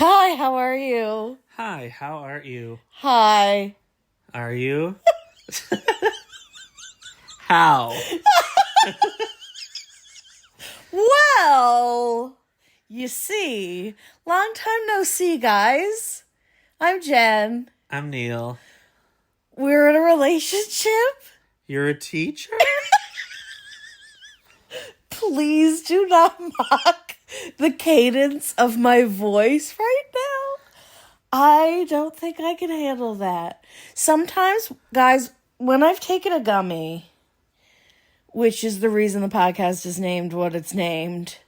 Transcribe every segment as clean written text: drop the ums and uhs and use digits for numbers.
Hi, how are you? Hi, how are you? Hi. Are you? How? Well, you see, long time no see, guys. I'm Jen. I'm Neal. We're in a relationship. You're a teacher? Please do not mock the cadence of my voice right now. I don't think I can handle that. Sometimes, guys, when I've taken a gummy, which is the reason the podcast is named what it's named.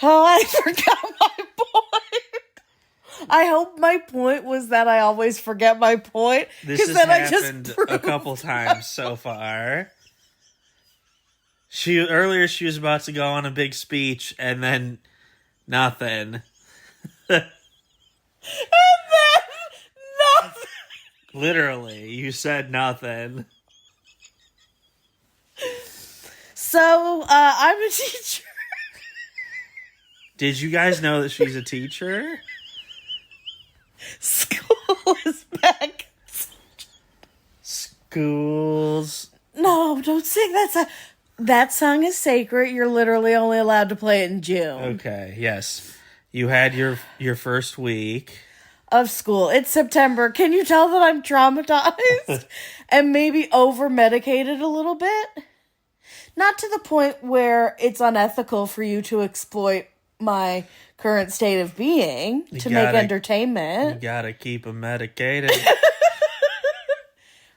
Oh, I forgot my point. I hope my point was that I always forget my point. This has then happened a couple times so far. Earlier she was about to go on a big speech and then nothing. And then nothing. Literally, you said nothing. So, I'm a teacher. Did you guys know that she's a teacher? School is back. Schools. No, don't sing that song. That song is sacred. You're literally only allowed to play it in June. Okay, yes. You had your first week of school. It's September. Can you tell that I'm traumatized and maybe over-medicated a little bit? Not to the point where it's unethical for you to exploit my current state of being to make entertainment. You gotta keep them medicated.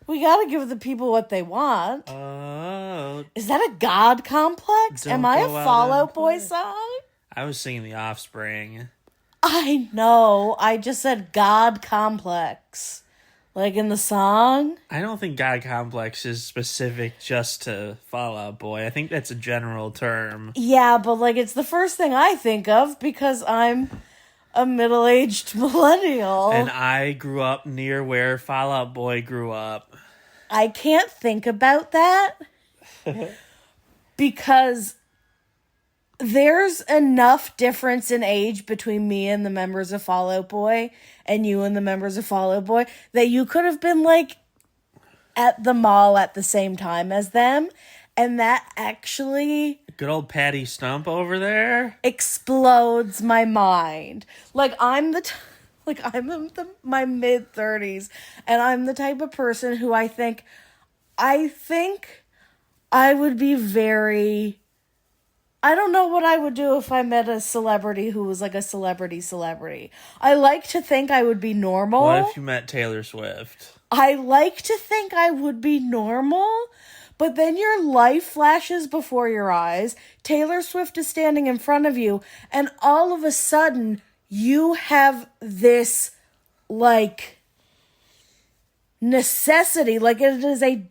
We gotta give the people what they want. Oh. Is that a God complex? Am I a Fall Out Boy song? I was singing The Offspring. I know. I just said God complex. Like in the song? I don't think God complex is specific just to Fall Out Boy. I think that's a general term. Yeah, but like it's the first thing I think of because I'm a middle-aged millennial. And I grew up near where Fall Out Boy grew up. I can't think about that because there's enough difference in age between me and the members of Fall Out Boy and you and the members of Fall Out Boy that you could have been like at the mall at the same time as them. And that actually... Good old Patty Stump over there? Explodes my mind. Like I'm in my mid-30s and I'm the type of person who I think I would be very... I don't know what I would do if I met a celebrity who was like a celebrity. I like to think I would be normal. What if you met Taylor Swift? I like to think I would be normal, but then your life flashes before your eyes. Taylor Swift is standing in front of you, and all of a sudden, you have this, like, necessity. Like, it is a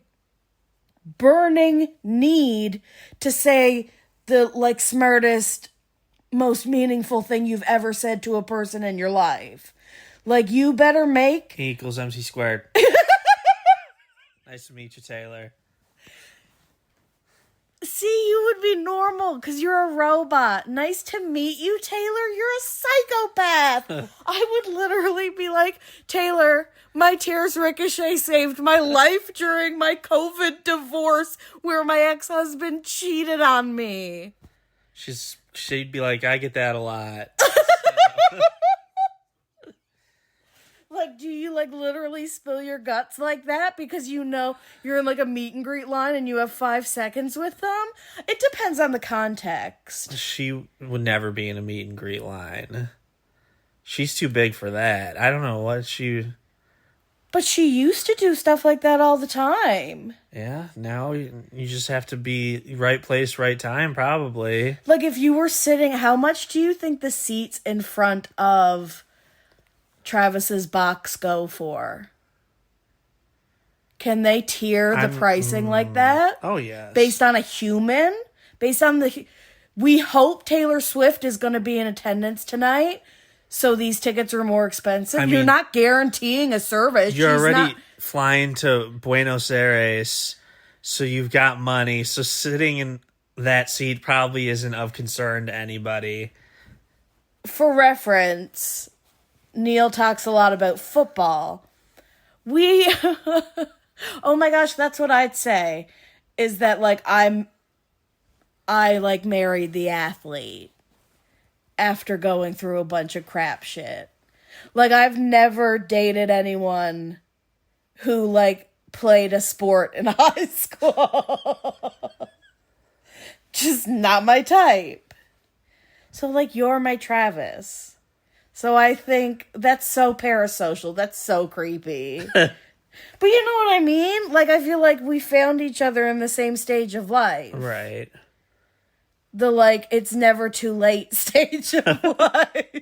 burning need to say the, like, smartest, most meaningful thing you've ever said to a person in your life. Like, you better make... E equals MC squared. Nice to meet you, Taylor. See, you would be normal because you're a robot. Nice to meet you, Taylor. You're a psychopath. I would literally be like, Taylor, my tears ricochet saved my life during my COVID divorce where my ex-husband cheated on me. She'd be like, I get that a lot. Like, do you, like, literally spill your guts like that because you know you're in, like, a meet and greet line and you have 5 seconds with them? It depends on the context. She would never be in a meet and greet line. She's too big for that. I don't know what she... But she used to do stuff like that all the time. Yeah, now you just have to be right place, right time, probably. Like, if you were sitting... How much do you think the seats in front of Travis's box go for? Can they tier the pricing like that? Oh, yes. Based on a human? Based on the... We hope Taylor Swift is going to be in attendance tonight, so these tickets are more expensive. You're not guaranteeing a service. You're already flying to Buenos Aires, so you've got money. So sitting in that seat probably isn't of concern to anybody. for reference, Neal talks a lot about football. Oh my gosh, that's what I'd say, is that, like, I like, married the athlete after going through a bunch of crap shit. Like, I've never dated anyone who, like, played a sport in high school. Just not my type. So, like, you're my Travis. So I think that's so parasocial. That's so creepy. But you know what I mean? Like, I feel like we found each other in the same stage of life. Right. The, like, it's never too late stage of life.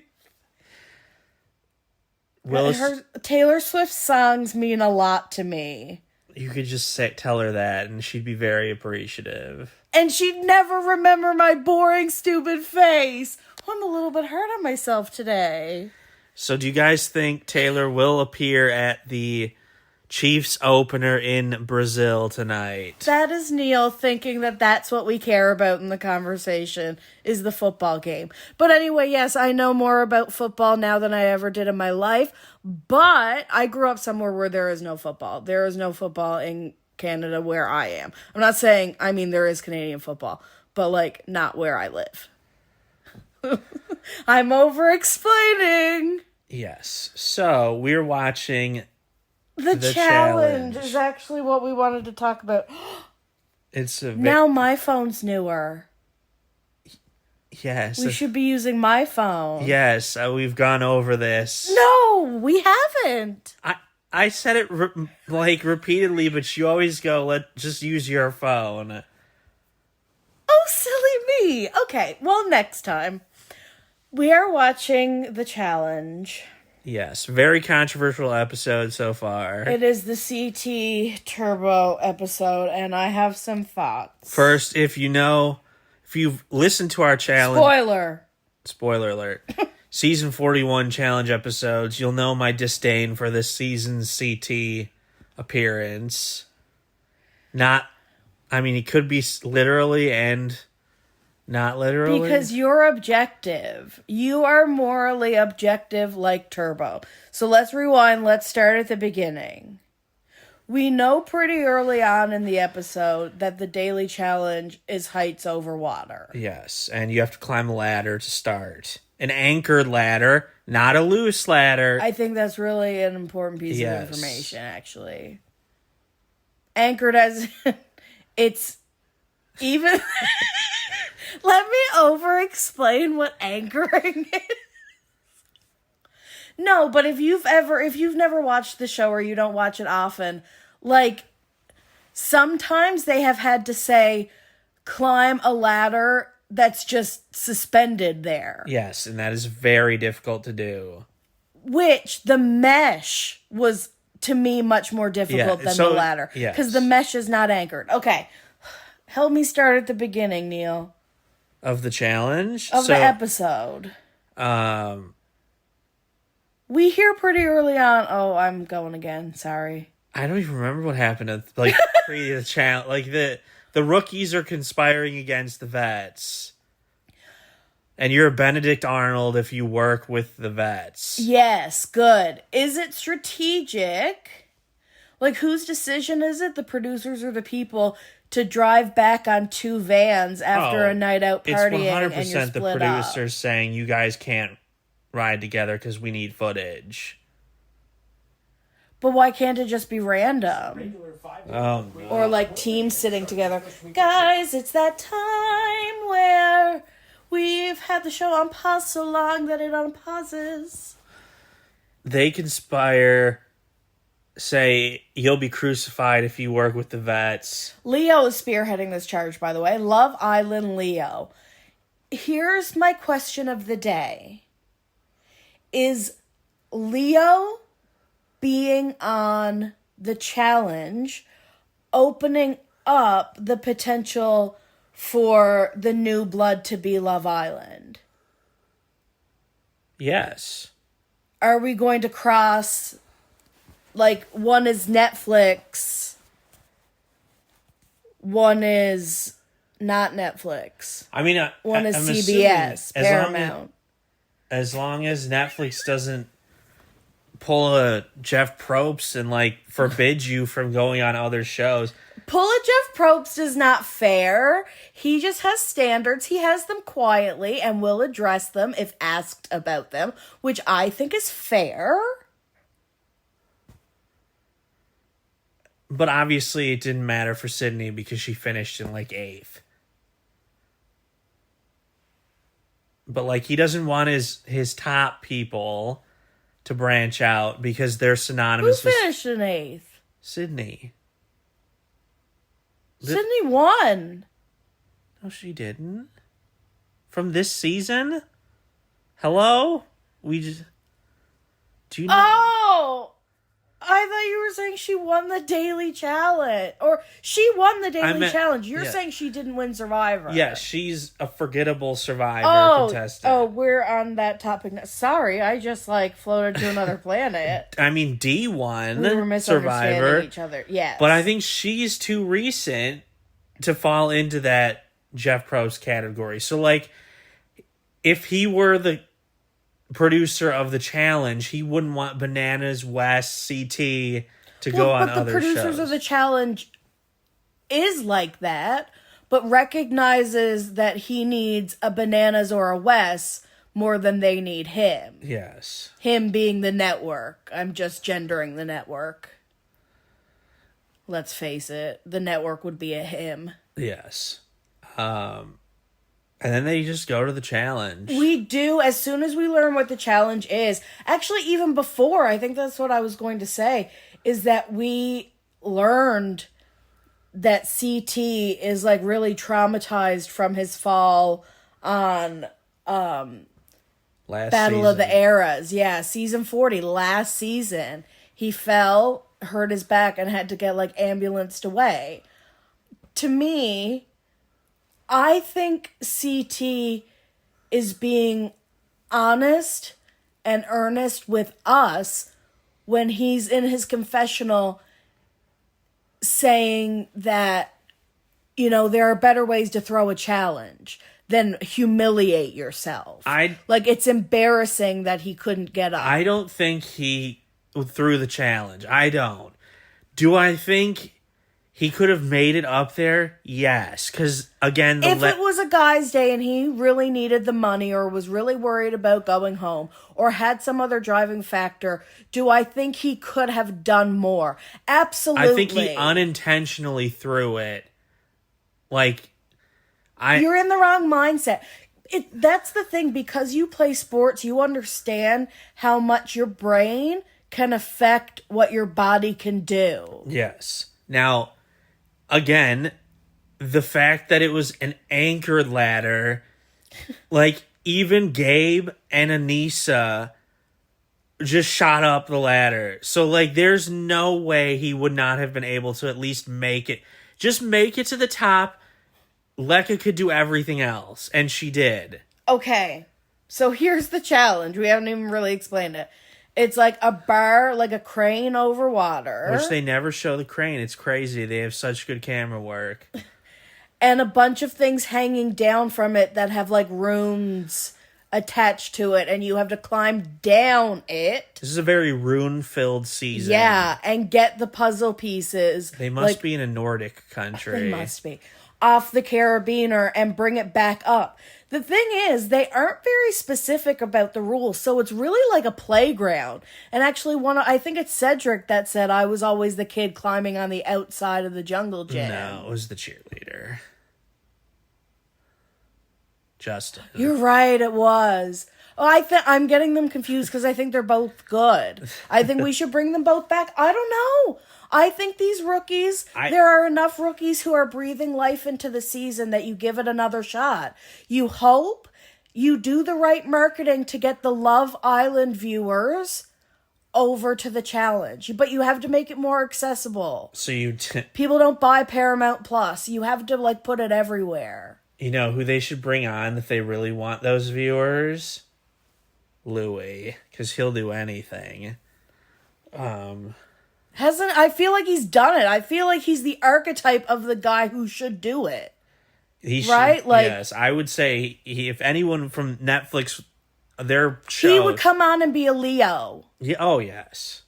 Taylor Swift's songs mean a lot to me. You could just tell her that, and she'd be very appreciative. And she'd never remember my boring, stupid face. I'm a little bit hard on myself today. So do you guys think Taylor will appear at the Chiefs opener in Brazil tonight? That is Neal thinking that that's what we care about in the conversation, is the football game. But anyway, yes, I know more about football now than I ever did in my life. But I grew up somewhere where there is no football. There is no football in Canada where I am. I'm not saying, I mean, there is Canadian football, but, like, not where I live. I'm over-explaining. Yes. So, we're watching The challenge is actually what we wanted to talk about. Now my phone's newer. Yes. We should be using my phone. Yes, we've gone over this. No, we haven't. I said it repeatedly, but you always go, just use your phone. Oh, silly me. Okay, well, next time. We are watching The Challenge. Yes, very controversial episode so far. It is the CT Turbo episode, and I have some thoughts. First, if you've listened to our challenge... Spoiler alert. Season 41 challenge episodes, you'll know my disdain for this season's CT appearance. He could be literally and not literally. Because you're objective. You are morally objective like Turbo. So let's rewind. Let's start at the beginning. We know pretty early on in the episode that the daily challenge is heights over water. Yes, and you have to climb a ladder to start. An anchored ladder, not a loose ladder. I think that's really an important piece of information, actually. Anchored as... it's even... Let me over-explain what anchoring is. No, but if you've never watched the show or you don't watch it often, like, sometimes they have had to say, climb a ladder that's just suspended there. Yes, and that is very difficult to do. Which, the mesh was, to me, much more difficult than the ladder. Because the mesh is not anchored. Okay. Help me start at the beginning, Neal. Of the challenge? The episode. We hear pretty early on... Oh, I'm going again. Sorry. I don't even remember what happened at, the challenge. Like, the rookies are conspiring against the vets. And you're Benedict Arnold if you work with the vets. Yes, good. Is it strategic? Like, whose decision is it? The producers or the people to drive back on two vans after a night out partying? It's 100% the producers saying you guys can't ride together because we need footage. But why can't it just be random? Or like teams sitting together. Guys, it's that time where we've had the show on pause so long that it unpauses. They conspire, say, you'll be crucified if you work with the vets. Leo is spearheading this charge, by the way. Love Island Leo. Here's my question of the day. Is Leo being on the challenge opening up the potential for the new blood to be Love Island? Yes. Are we going to cross, like, one is Netflix, one is not Netflix. I mean, one is CBS, Paramount. as long as Netflix doesn't pull a Jeff Probst and, like, forbid you from going on other shows. Pull a Jeff Probst is not fair. He just has standards. He has them quietly and will address them if asked about them, which I think is fair. But obviously it didn't matter for Sydney because she finished in, like, 8th. But, like, he doesn't want his top people to branch out because they're synonymous with... Who finished in 8th? Sydney. Sydney won. No, she didn't. From this season? Hello? We just... Do you know? Oh! I thought you were saying she won the Daily Challenge. Or she won the Daily Challenge. You're saying she didn't win Survivor. Yeah, she's a forgettable Survivor contestant. Oh, we're on that topic now. Sorry, I just, like, floated to another planet. I mean, D won we were misunderstanding Survivor. Each other. Yes. But I think she's too recent to fall into that Jeff Probst category. So, like, if he were the producer of the challenge, he wouldn't want Bananas, West, CT to go on other shows. But the producers of the challenge is like that, but recognizes that he needs a Bananas or a Wes more than they need him. Yes. Him being the network. I'm just gendering the network. Let's face it. The network would be a him. Yes. And then they just go to the challenge. We do, as soon as we learn what the challenge is. Actually, even before, I think that's what I was going to say, is that we learned that CT is, like, really traumatized from his fall on Battle season. of the Eras. Yeah, season 40, last season. He fell, hurt his back, and had to get, like, ambulanced away. To me, I think CT is being honest and earnest with us when he's in his confessional saying that, you know, there are better ways to throw a challenge than humiliate yourself. Like, it's embarrassing that he couldn't get up. I don't think he threw the challenge. I don't. Do I think he could have made it up there? Yes. Because, again... If it was a guy's day and he really needed the money or was really worried about going home or had some other driving factor, do I think he could have done more? Absolutely. I think he unintentionally threw it. Like, You're in the wrong mindset. That's the thing. Because you play sports, you understand how much your brain can affect what your body can do. Yes. Now... Again, the fact that it was an anchored ladder, like, even Gabe and Anissa just shot up the ladder. So, like, there's no way he would not have been able to at least make it. Just make it to the top. Lekka could do everything else, and she did. Okay, so here's the challenge. We haven't even really explained it. It's like a bar, like a crane over water. Which they never show the crane. It's crazy. They have such good camera work. And a bunch of things hanging down from it that have, like, runes attached to it. And you have to climb down it. This is a very rune-filled season. Yeah, and get the puzzle pieces. They must be in a Nordic country. They must be. Off the carabiner and bring it back up. The thing is, they aren't very specific about the rules, so it's really like a playground. And actually, I think it's Cedric that said, I was always the kid climbing on the outside of the jungle gym. No, it was the cheerleader. Justin. You're right, it was. Oh, I'm getting them confused because I think they're both good. I think we should bring them both back. I don't know. I think these rookies, there are enough rookies who are breathing life into the season that you give it another shot. You hope you do the right marketing to get the Love Island viewers over to the challenge. But you have to make it more accessible. So people don't buy Paramount Plus. You have to, like, put it everywhere. You know who they should bring on if they really want those viewers? Louis, because he'll do anything. I feel like he's done it. I feel like he's the archetype of the guy who should do it. Right? Like, yes, I would say if anyone from Netflix their shows. He would come on and be a Leo. Yeah. Oh yes.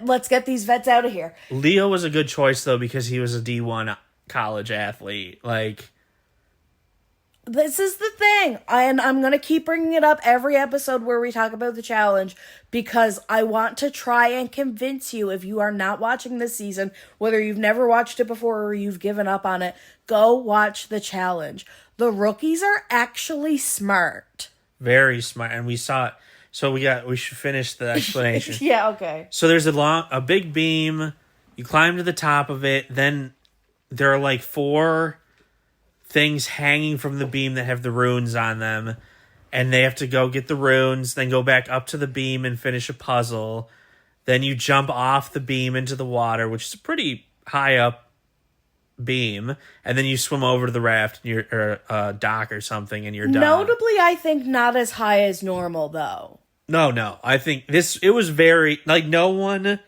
Let's get these vets out of here. Leo was a good choice though because he was a D1 college athlete. Like, this is the thing, and I'm going to keep bringing it up every episode where we talk about the challenge, because I want to try and convince you, if you are not watching this season, whether you've never watched it before or you've given up on it, go watch the challenge. The rookies are actually smart. Very smart, and we saw it. So we should finish the explanation. Yeah, okay. So there's a big beam. You climb to the top of it. Then there are like 4 things hanging from the beam that have the runes on them. And they have to go get the runes, then go back up to the beam and finish a puzzle. Then you jump off the beam into the water, which is a pretty high up beam. And then you swim over to the raft or dock or something, and you're done. Notably, I think not as high as normal, though. No. I think it was very, like, no one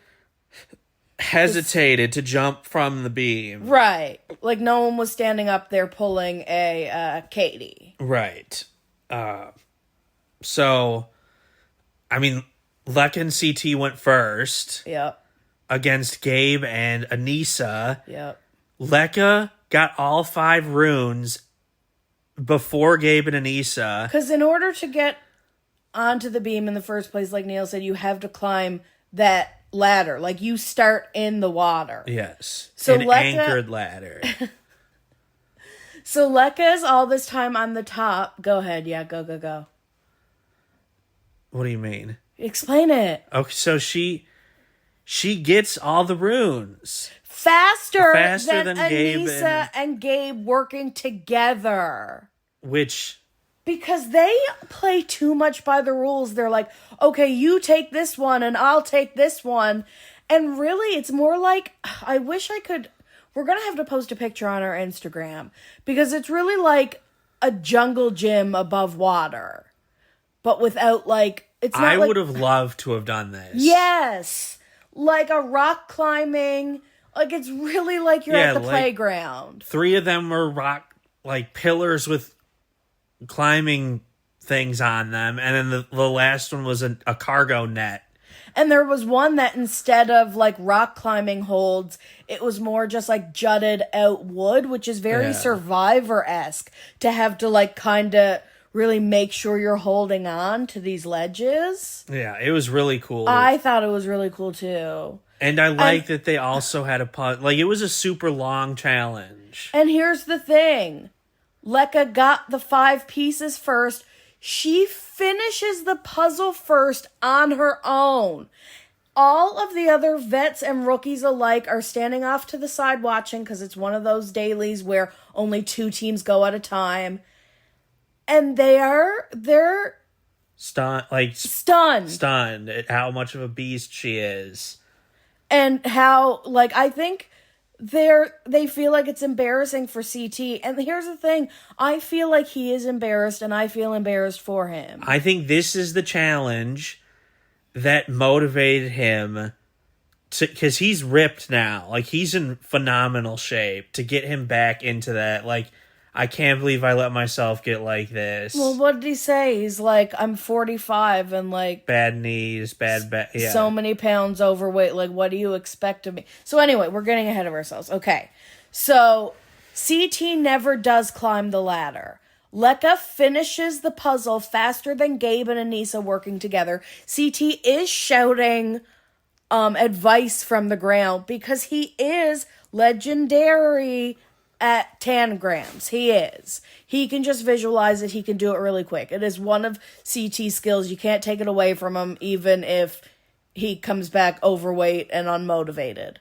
hesitated to jump from the beam. Right. Like, no one was standing up there pulling a Katie. Right. So, I mean, Lekka and CT went first. Yep. Against Gabe and Anissa. Yep. Lekka got all 5 runes before Gabe and Anissa. Because in order to get onto the beam in the first place, like Neal said, you have to climb that ladder. Like, you start in the water. Yes. So an anchored ladder. So Lekka is all this time on the top. Go ahead. Yeah, go. What do you mean? Explain it. Okay, so she gets all the runes. Faster than Gabe Anissa and Gabe working together. Which... Because they play too much by the rules. They're like, okay, you take this one and I'll take this one. And really, it's more like, I wish I could... We're going to have to post a picture on our Instagram. Because it's really like a jungle gym above water. But without, like... It's not I like, would have loved to have done this. Yes! Like a rock climbing... Like, it's really like you're at the playground. 3 of them were rock, like, pillars with climbing things on them. And then the last one was a cargo net. And there was one that instead of, like, rock climbing holds, it was more just, like, jutted out wood, which is very Survivor-esque. To have to, like, kind of really make sure you're holding on to these ledges. Yeah, it was really cool. I thought it was really cool, too. And I like that they also had a puzzle. Like, it was a super long challenge. And here's the thing. Lekka got the 5 pieces first. She finishes the puzzle first on her own. All of the other vets and rookies alike are standing off to the side watching, because it's one of those dailies where only 2 teams go at a time. And they're stunned at how much of a beast she is. And how, like, I think they feel like it's embarrassing for CT. And here's the thing. I feel like he is embarrassed, and I feel embarrassed for him. I think this is the challenge that motivated him to, because he's ripped now. Like, he's in phenomenal shape. To get him back into that, like, I can't believe I let myself get like this. Well, what did he say? He's like, I'm 45 and, like... bad knees, bad back. Yeah. So many pounds overweight. Like, what do you expect of me? So anyway, we're getting ahead of ourselves. Okay. So, CT never does climb the ladder. Lekka finishes the puzzle faster than Gabe and Anissa working together. CT is shouting advice from the ground because he is legendary at tangrams. He is. He can just visualize it. He can do it really quick. It is one of CT's skills. You can't take it away from him, even if he comes back overweight and unmotivated.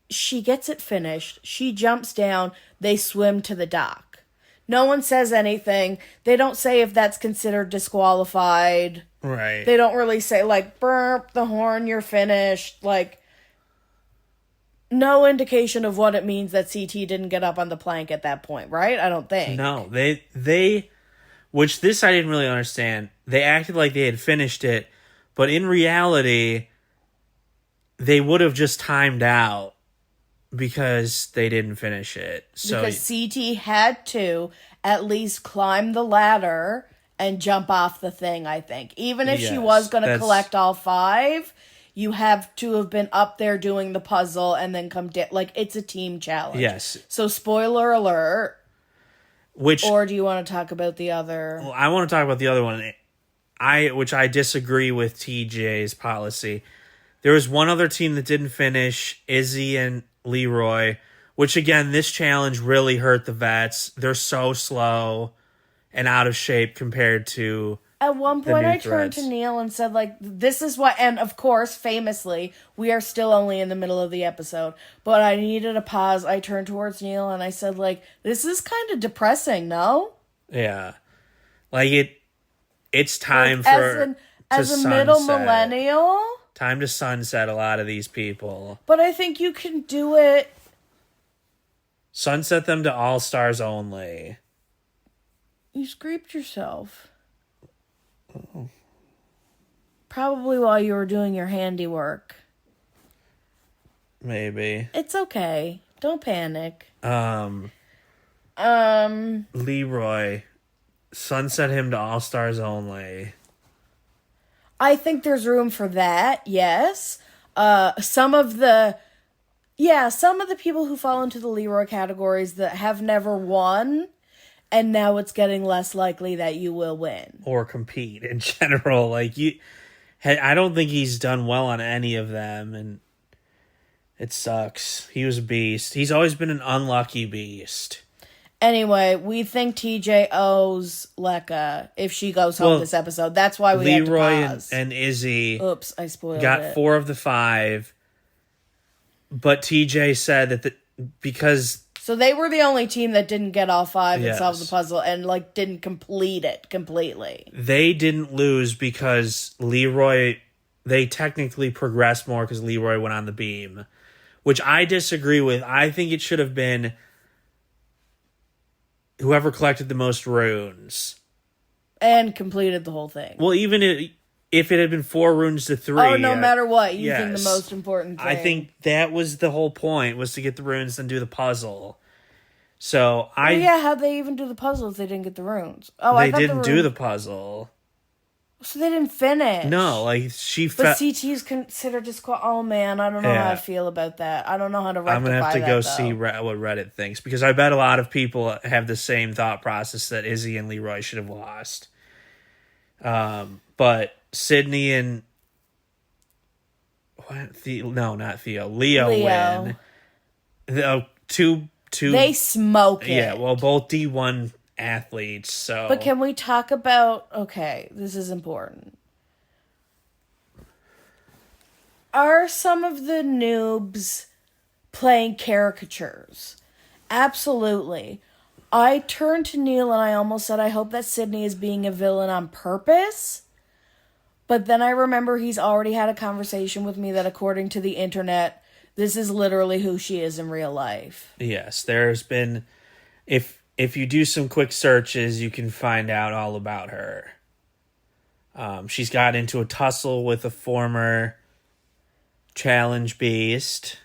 She gets it finished. She jumps down. They swim to the dock. No one says anything. They don't say if that's considered disqualified. Right. They don't really say, like, burp the horn, you're finished. Like, no indication of what it means that CT didn't get up on the plank at that point, right? I don't think. No, they which this I didn't really understand. They acted like they had finished it, but in reality, they would have just timed out because they didn't finish it. So because CT had to, at least climb the ladder and jump off the thing, I think. Even if she was going to collect all 5, you have to have been up there doing the puzzle and then come down. Like, it's a team challenge. Yes. So, spoiler alert. Or do you want to talk about the other? Well, I want to talk about the other one. Which I disagree with TJ's policy. There was one other team that didn't finish, Izzy and Leroy, which, again, this challenge really hurt the vets. They're so slow and out of shape compared to at one point I turned to Neal and said, like, this is what, and of course, famously, we are still only in the middle of the episode, but I needed a pause. I turned towards Neal and I said, like, this is kind of depressing, no? Yeah. Like, it's time like, as a middle millennial. Time to sunset a lot of these people. But I think you can do it. Sunset them to All-Stars only. You scraped yourself. Oh. Probably while you were doing your handiwork. Maybe. It's okay. Don't panic. Leroy. Sunset him to All-Stars only. I think there's room for that, yes. Some of the people who fall into the Leroy categories that have never won, and now it's getting less likely that you will win. Or compete in general. Like, I don't think he's done well on any of them, and it sucks. He was a beast. He's always been an unlucky beast. Anyway, we think TJ owes Lekka if she goes home this episode. That's why we had to pause. Leroy and Izzy I spoiled got it. 4 of the 5, but TJ said that because... So they were the only team that didn't get all 5 and solve the puzzle and, like, didn't complete it completely. They didn't lose because Leroy... They technically progressed more because Leroy went on the beam, which I disagree with. I think it should have been whoever collected the most runes. And completed the whole thing. Well, even if it had been 4 runes to 3. Oh, no matter what, using the most important thing. I think that was the whole point, was to get the runes and do the puzzle. So how'd they even do the puzzle if they didn't get the runes? Oh, they didn't do the puzzle. So they didn't finish. No, like But CT is considered oh man, I don't know how I feel about that. I don't know how to rectify that. I'm gonna have to go see what Reddit thinks, because I bet a lot of people have the same thought process that Izzy and Leroy should have lost. But Sydney and Leo win. Two. They smoke it. Yeah, well, both D1 athletes, so... But can we talk about... Okay, this is important. Are some of the noobs playing caricatures? Absolutely. I turned to Neal and I almost said, I hope that Sydney is being a villain on purpose. But then I remember he's already had a conversation with me that according to the internet, this is literally who she is in real life. Yes, there's been... If you do some quick searches, you can find out all about her. She's got into a tussle with a former challenge beast.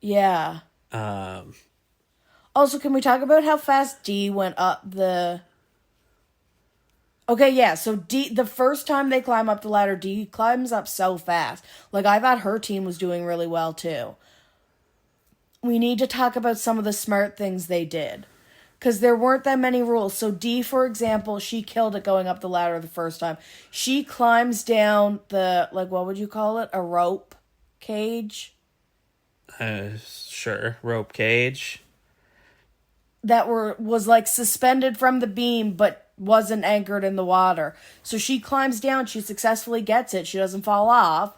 Yeah. Also, can we talk about how fast D went up the... Okay, yeah, so D, the first time they climb up the ladder, D climbs up so fast. Like, I thought her team was doing really well, too. We need to talk about some of the smart things they did. Because there weren't that many rules. So D, for example, she killed it going up the ladder the first time. She climbs down the, like, what would you call it? A rope cage? Sure, rope cage. That was, like, suspended from the beam, but wasn't anchored in the water. So she climbs down, she successfully gets it, she doesn't fall off,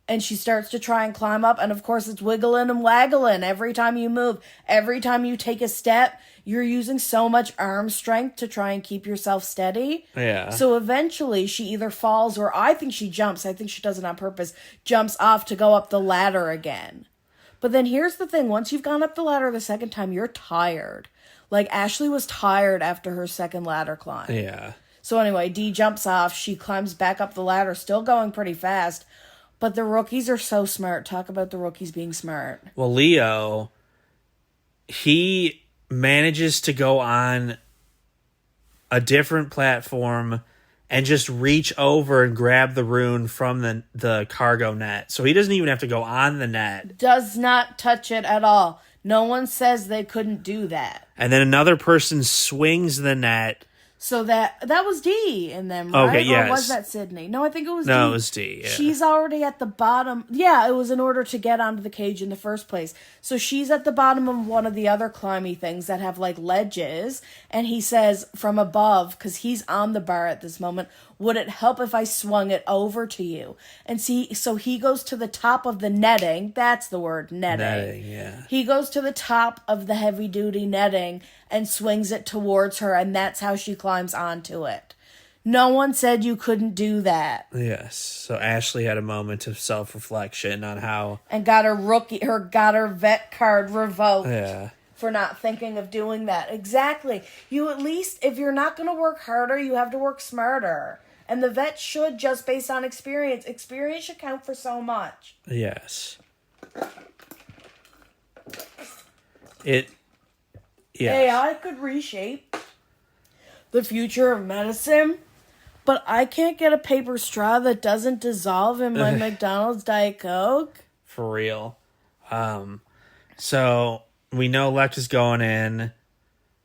and she starts to try and climb up, and of course it's wiggling and waggling every time you move. Every time you take a step, you're using so much arm strength to try and keep yourself steady. Yeah. So eventually she either falls, or I think she jumps, I think she does it on purpose, jumps off to go up the ladder again. But then here's the thing, once you've gone up the ladder the second time, you're tired. Like, Ashley was tired after her second ladder climb. Yeah. So anyway, Dee jumps off. She climbs back up the ladder, still going pretty fast. But the rookies are so smart. Talk about the rookies being smart. Well, Leo, he manages to go on a different platform and just reach over and grab the rune from the cargo net. So he doesn't even have to go on the net. Does not touch it at all. No one says they couldn't do that. And then another person swings the net. So that was Dee in them, right? Okay, yes. Or was that Sydney? No, I think it was Dee. No, it was Dee, yeah. She's already at the bottom. Yeah, it was in order to get onto the cage in the first place. So she's at the bottom of one of the other climby things that have, like, ledges. And he says from above, because he's on the bar at this moment, would it help if I swung it over to you? And so he goes to the top of the netting. That's the word, netting. Netting, yeah. He goes to the top of the heavy-duty netting and swings it towards her, and that's how she climbs onto it. No one said you couldn't do that. Yes. So Ashley had a moment of self-reflection on how... And got her vet card revoked. Yeah. For not thinking of doing that. Exactly. You at least, if you're not going to work harder, you have to work smarter. And the vet should, just based on experience. Experience should count for so much. Yes. Yeah. AI could reshape the future of medicine, but I can't get a paper straw that doesn't dissolve in my McDonald's Diet Coke. For real. So we know Lex is going in.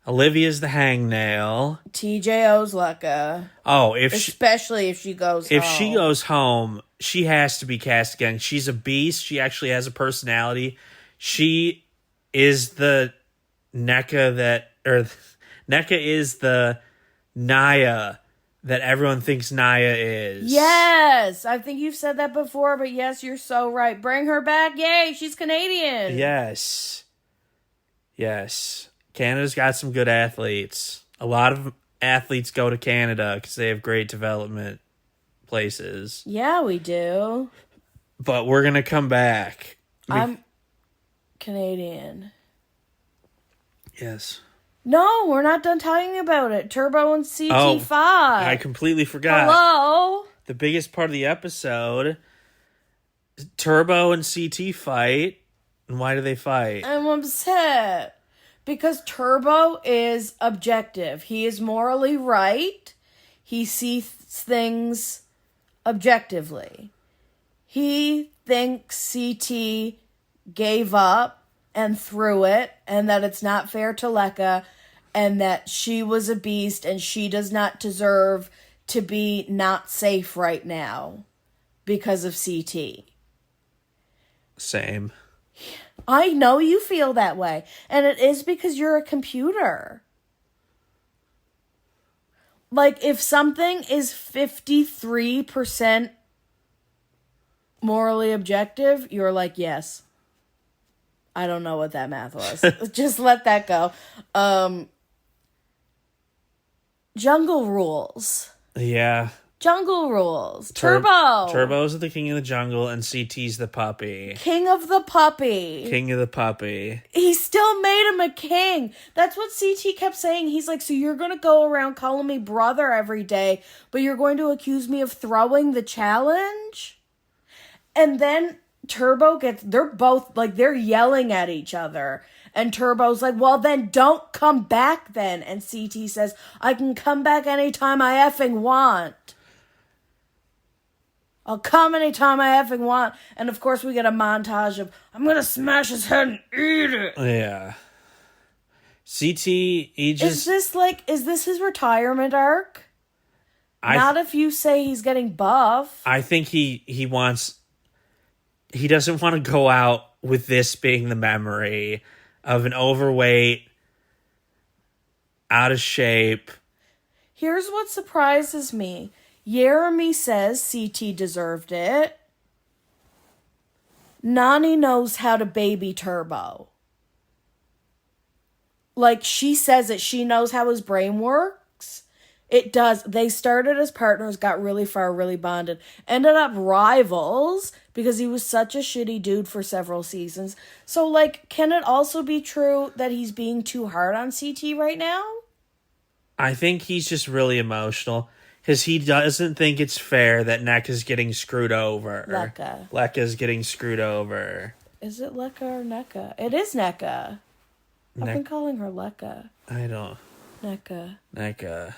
Olivia's the hangnail. TJO's Lecca. Oh, especially if she goes home. If home. she goes home, she has to be cast again. She's a beast. She actually has a personality. She is the NECA is the Naya that everyone thinks Naya is. Yes! I think you've said that before, but yes, you're so right. Bring her back. Yay, she's Canadian. Yes. Canada's got some good athletes. A lot of athletes go to Canada because they have great development places. Yeah, we do. But we're going to come back. I'm Canadian. Yes. No, we're not done talking about it. Turbo and CT5. I completely forgot. Hello? The biggest part of the episode, Turbo and CT fight. And why do they fight? I'm upset. Because Turbo is objective. He is morally right. He sees things objectively. He thinks CT gave up and threw it, and that it's not fair to Lecca, and that she was a beast, and she does not deserve to be not safe right now because of CT. Same. I know you feel that way, and it is because you're a computer. Like, if something is 53% morally objective, you're like, yes. I don't know what that math was. Just let that go. Jungle rules. Yeah. Jungle rules. Turbo. Turbo's the king of the jungle, and CT's the puppy. King of the puppy. King of the puppy. He still made him a king. That's what CT kept saying. He's like, so you're going to go around calling me brother every day, but you're going to accuse me of throwing the challenge? And then Turbo they're both, like, they're yelling at each other. And Turbo's like, well, then don't come back then. And CT says, I can come back anytime I effing want. I'll come anytime I effing want. And of course we get a montage of, I'm going to smash his head and eat it. Yeah. CT, he just... Is this his retirement arc? Not if you say he's getting buff. I think he doesn't want to go out with this being the memory of an overweight, out of shape. Here's what surprises me. Jeremy says CT deserved it. Nani knows how to baby Turbo. Like, she says it. She knows how his brain works. It does. They started as partners, got really far, really bonded. Ended up rivals because he was such a shitty dude for several seasons. So, like, can it also be true that he's being too hard on CT right now? I think he's just really emotional because he doesn't think it's fair that NECA's getting screwed over. Lecca's getting screwed over. Is it Lecca or NECA? It is NECA. I've been calling her Lekka. I don't. NECA.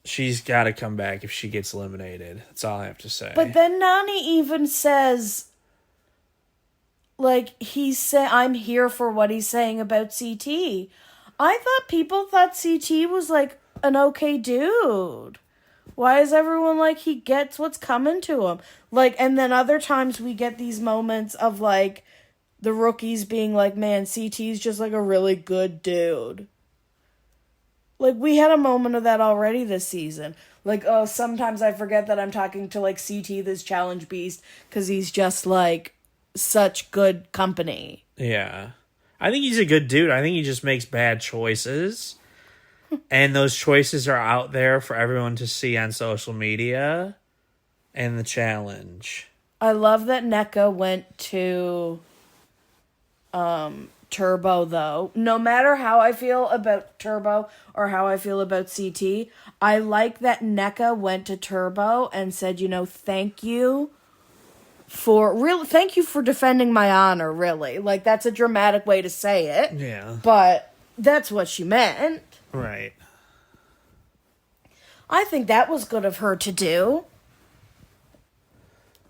She's got to come back if she gets eliminated. That's all I have to say. But then Nani even says, like, I'm here for what he's saying about CT. I thought people thought CT was, like, an okay dude. Why is everyone like he gets what's coming to him? Like, and then other times we get these moments of, like, the rookies being like, man, CT's just, like, a really good dude. Like, we had a moment of that already this season. Like, oh, sometimes I forget that I'm talking to, like, CT, this challenge beast, because he's just, like, such good company. Yeah. I think he's a good dude. I think he just makes bad choices. And those choices are out there for everyone to see on social media and the challenge. I love that NECA went to Turbo, though. No matter how I feel about Turbo or how I feel about CT, I like that NECA went to Turbo and said, thank you for defending my honor, really. Like, that's a dramatic way to say it. Yeah. But that's what she meant. Right. I think that was good of her to do.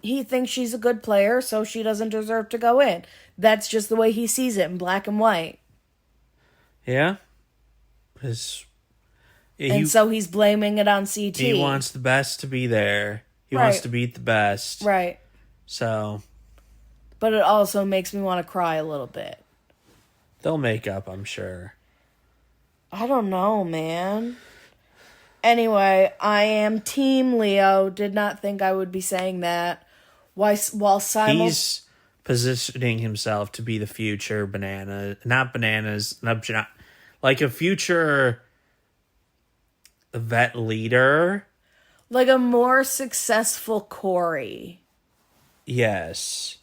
He thinks she's a good player, so she doesn't deserve to go in. That's just the way he sees it in black and white. Yeah. So he's blaming it on CT. He wants the best to be there. He wants to beat the best. Right. So. But it also makes me want to cry a little bit. They'll make up, I'm sure. I don't know, man. Anyway, I am Team Leo. Did not think I would be saying that. He's positioning himself to be the future like a future vet leader. Like a more successful Corey. Yes.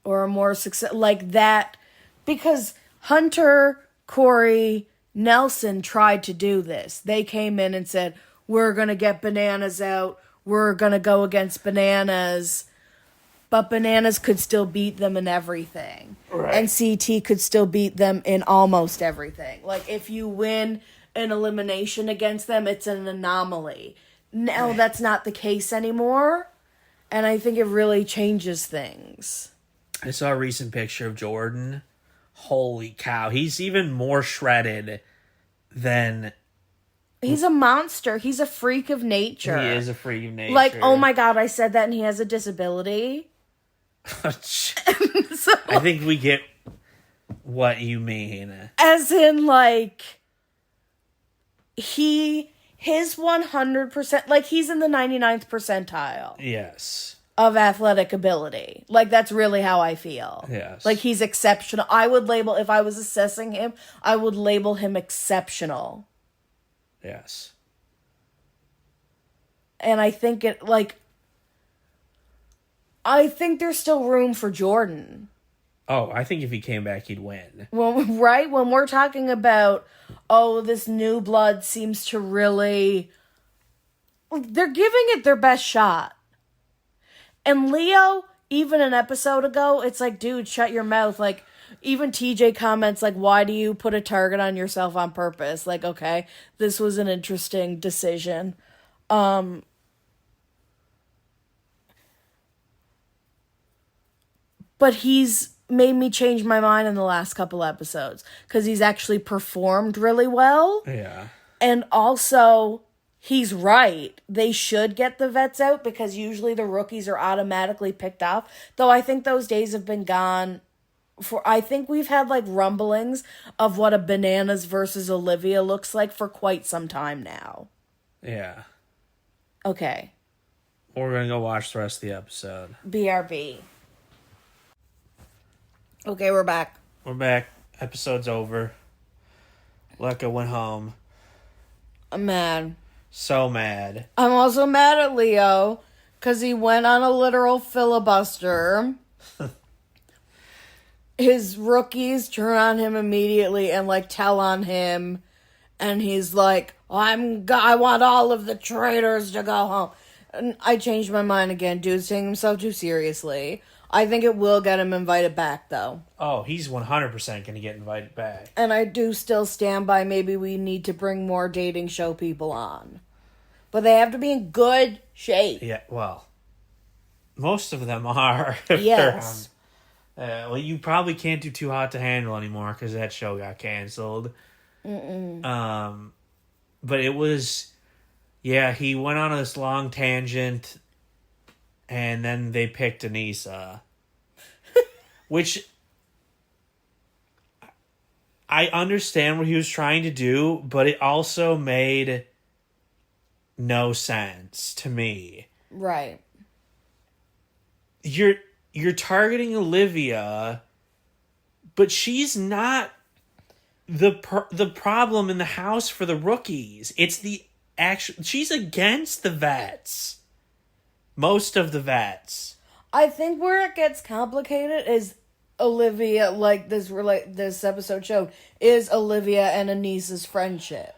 Or a more like that. Because Hunter, Corey, Nelson tried to do this. They came in and said, we're going to get Bananas out. We're going to go against Bananas. But Bananas could still beat them in everything. Right. And CT could still beat them in almost everything. Like, if you win an elimination against them, it's an anomaly. Now, that's not the case anymore. And I think it really changes things. I saw a recent picture of Jordan. Holy cow. He's even more shredded than... He's a monster. He's a freak of nature. He is a freak of nature. Like, oh my God, I said that and he has a disability. I think we get what you mean. As in, like, his 100%, like, he's in the 99th percentile. Yes. Of athletic ability. Like, that's really how I feel. Yes. Like, he's exceptional. I would label, if I was assessing him, I would label him exceptional. Yes. And I think I think there's still room for Jordan. Oh, I think if he came back, he'd win. Well, right? When we're talking about, this new blood seems to really... They're giving it their best shot. And Leo, even an episode ago, it's like, dude, shut your mouth. Like, even TJ comments, like, why do you put a target on yourself on purpose? Like, okay, this was an interesting decision. But he's made me change my mind in the last couple episodes. Because he's actually performed really well. Yeah. And also... He's right. They should get the vets out because usually the rookies are automatically picked off. Though I think those days have been gone. I think we've had like rumblings of what a Bananas versus Olivia looks like for quite some time now. Yeah. Okay. We're going to go watch the rest of the episode. BRB. Okay, we're back. We're back. Episode's over. Lekka went home. I'm mad. So mad. I'm also mad at Leo because he went on a literal filibuster. His rookies turn on him immediately and like tell on him, and he's like, I want all of the traitors to go home. And I changed my mind again. Dude's taking himself too seriously. I think it will get him invited back, though. Oh, he's 100% going to get invited back. And I do still stand by maybe we need to bring more dating show people on. But they have to be in good shape. Yeah, well, most of them are. Yes. Well, you probably can't do Too Hot to Handle anymore because that show got canceled. Mm-mm. But it was... Yeah, he went on this long tangent, and then they picked Anissa. Which... I understand what he was trying to do, but it also made no sense to me. Right. You're targeting Olivia, but she's not the problem in the house for the rookies. It's the actual... She's against the vets. Most of the vets. I think where it gets complicated is Olivia, like this episode showed, is Olivia and Anissa's friendship.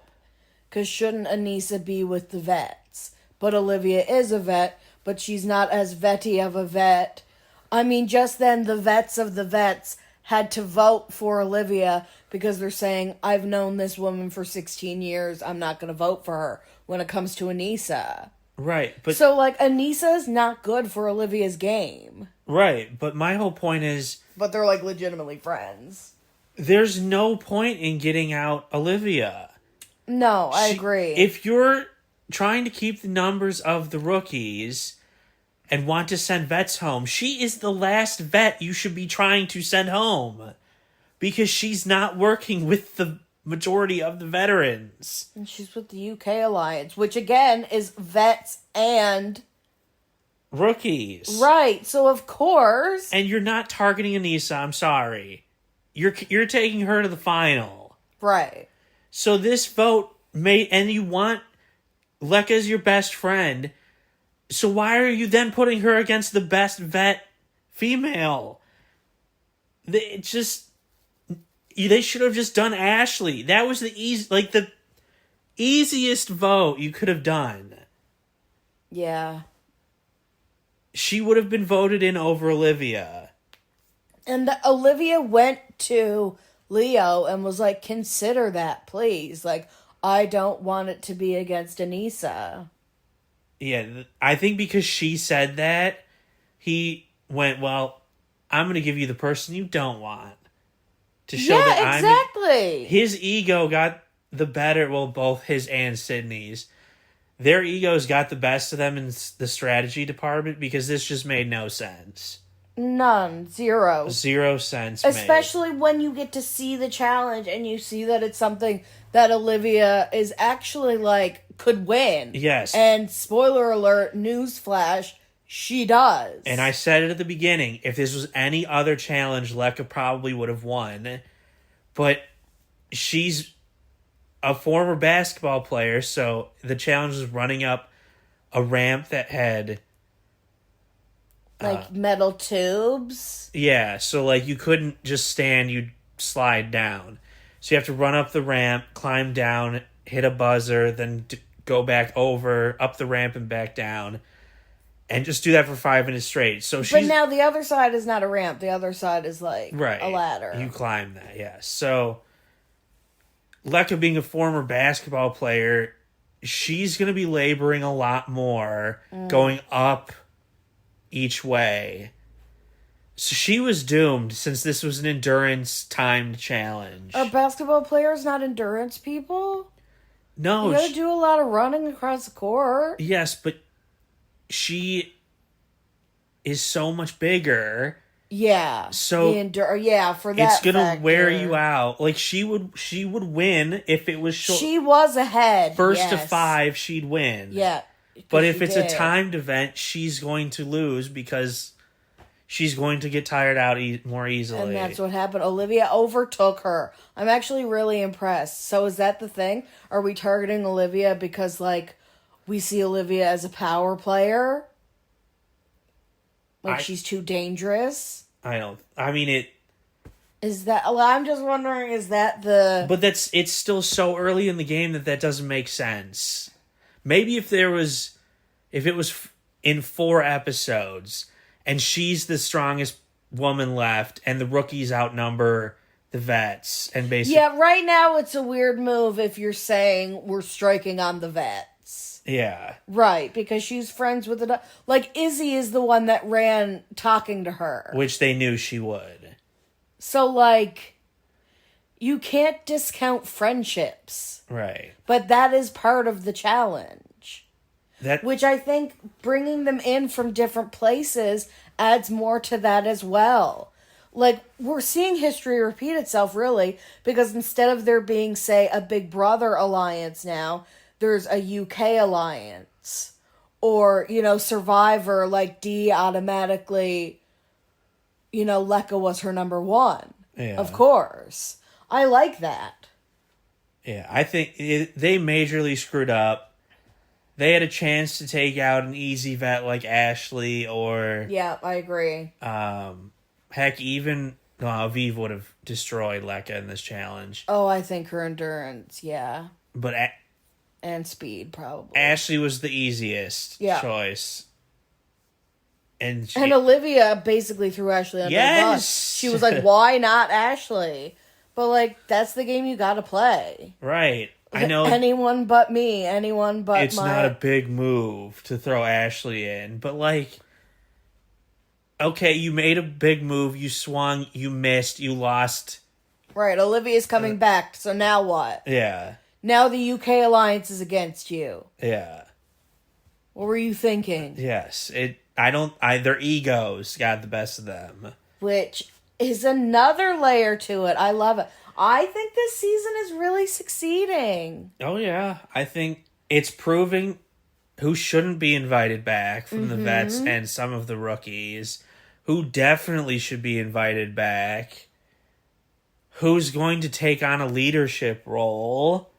Because shouldn't Anissa be with the vets? But Olivia is a vet, but she's not as vetty of a vet. I mean, just then the vets of the vets had to vote for Olivia because they're saying, I've known this woman for 16 years, I'm not going to vote for her when it comes to Anissa. Right, but... So, like, Anissa's not good for Olivia's game. Right, but my whole point is... But they're, like, legitimately friends. There's no point in getting out Olivia. No, I agree. If you're trying to keep the numbers of the rookies and want to send vets home, she is the last vet you should be trying to send home. Because she's not working with the majority of the veterans. And she's with the UK Alliance, which again is vets and rookies. Right, so of course. And you're not targeting Anissa, I'm sorry. You're taking her to the final. Right. So this vote and you want Lekka as your best friend. So why are you then putting her against the best vet female? They should have just done Ashley. That was the easiest vote you could have done. Yeah. She would have been voted in over Olivia. And Olivia went to Leo and was like, consider that, please. Like, I don't want it to be against Anissa. Yeah, I think because she said that, he went, well, I'm going to give you the person you don't want. To show that exactly. His ego got the better, well, both his and Sydney's. Their egos got the best of them in the strategy department because this just made no sense. None. Zero. 0 sense Especially when you get to see the challenge and you see that it's something that Olivia is actually, like, could win. Yes. And spoiler alert, newsflash, she does. And I said it at the beginning, if this was any other challenge, Lekka probably would have won. But she's a former basketball player, so the challenge was running up a ramp that had... like metal tubes? Yeah, so like you couldn't just stand, you'd slide down. So you have to run up the ramp, climb down, hit a buzzer, then go back over, up the ramp and back down. And just do that for 5 minutes straight. So But now the other side is not a ramp. The other side is like right, a ladder. You climb that, yes. So Lekka being a former basketball player, she's going to be laboring a lot more going up each way. So she was doomed since this was an endurance timed challenge. Are basketball players not endurance people? No. You gotta do a lot of running across the court. Yes, but she is so much bigger. Yeah. So for that it's gonna factor. wear you out. Like she would win if it was short. She was ahead. First to 5, she'd win. Yeah. But if it's a timed event, she's going to lose because she's going to get tired out more easily. And that's what happened. Olivia overtook her. I'm actually really impressed. So is that the thing? Are we targeting Olivia because, like, we see Olivia as a power player? Like, she's too dangerous? Is that... I'm just wondering, is that the... But it's still so early in the game that doesn't make sense. Maybe if it was in 4 episodes and she's the strongest woman left, and the rookies outnumber the vets, and basically... Yeah, right now it's a weird move if you're saying we're striking on the vets. Yeah. Right, because she's friends with the... Like, Izzy is the one that ran talking to her. Which they knew she would. So, like, you can't discount friendships. Right. But that is part of the challenge. That... Which I think bringing them in from different places adds more to that as well. Like, we're seeing history repeat itself, really, because instead of there being, say, a Big Brother alliance now, there's a UK alliance. Or, you know, Survivor, like, Dee automatically, you know, Lekka was her number one. Yeah. Of course. I like that. Yeah, I think they majorly screwed up. They had a chance to take out an easy vet like Ashley or... Yeah, I agree. Heck, even Aviv would have destroyed Lekka in this challenge. Oh, I think her endurance, yeah. But and speed, probably. Ashley was the easiest choice. And Olivia basically threw Ashley under the bus. She was like, why not Ashley? But, like, that's the game you gotta play. Right. I know. Anyone but me. Anyone but it's not a big move to throw Ashley in. But, like... Okay, you made a big move, you swung, you missed, you lost. Right, Olivia's coming back, so now what? Yeah. Now the UK alliance is against you. Yeah. What were you thinking? Yes, their egos got the best of them. Which is another layer to it. I love it. I think this season is really succeeding. Oh yeah, I think it's proving who shouldn't be invited back from the vets and some of the rookies. Who definitely should be invited back. Who's going to take on a leadership role.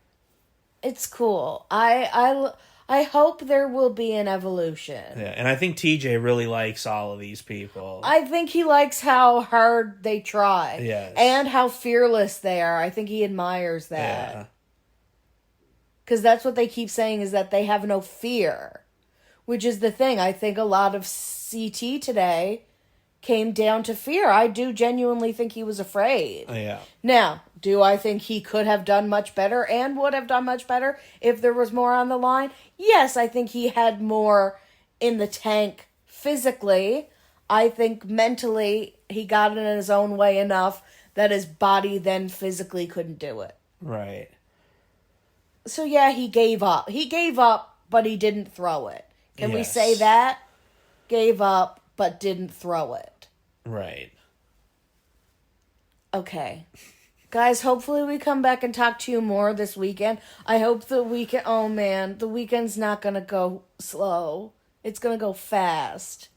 It's cool. I hope there will be an evolution. Yeah, and I think TJ really likes all of these people. I think he likes how hard they try. Yes. And how fearless they are. I think he admires that. Yeah. Because that's what they keep saying is that they have no fear. Which is the thing. I think a lot of CT today came down to fear. I do genuinely think he was afraid. Yeah. Now, do I think he could have done much better and would have done much better if there was more on the line? Yes, I think he had more in the tank physically. I think mentally he got it in his own way enough that his body then physically couldn't do it. Right. So yeah, he gave up. He gave up, but he didn't throw it. Can we say that? Gave up, but didn't throw it. Right. Okay. Guys, hopefully we come back and talk to you more this weekend. I hope the weekend... Oh, man. The weekend's not going to go slow. It's going to go fast.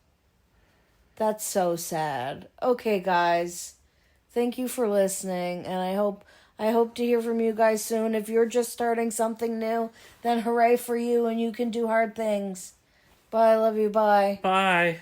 That's so sad. Okay, guys. Thank you for listening, and I hope to hear from you guys soon. If you're just starting something new, then hooray for you, and you can do hard things. Bye, love you, bye. Bye.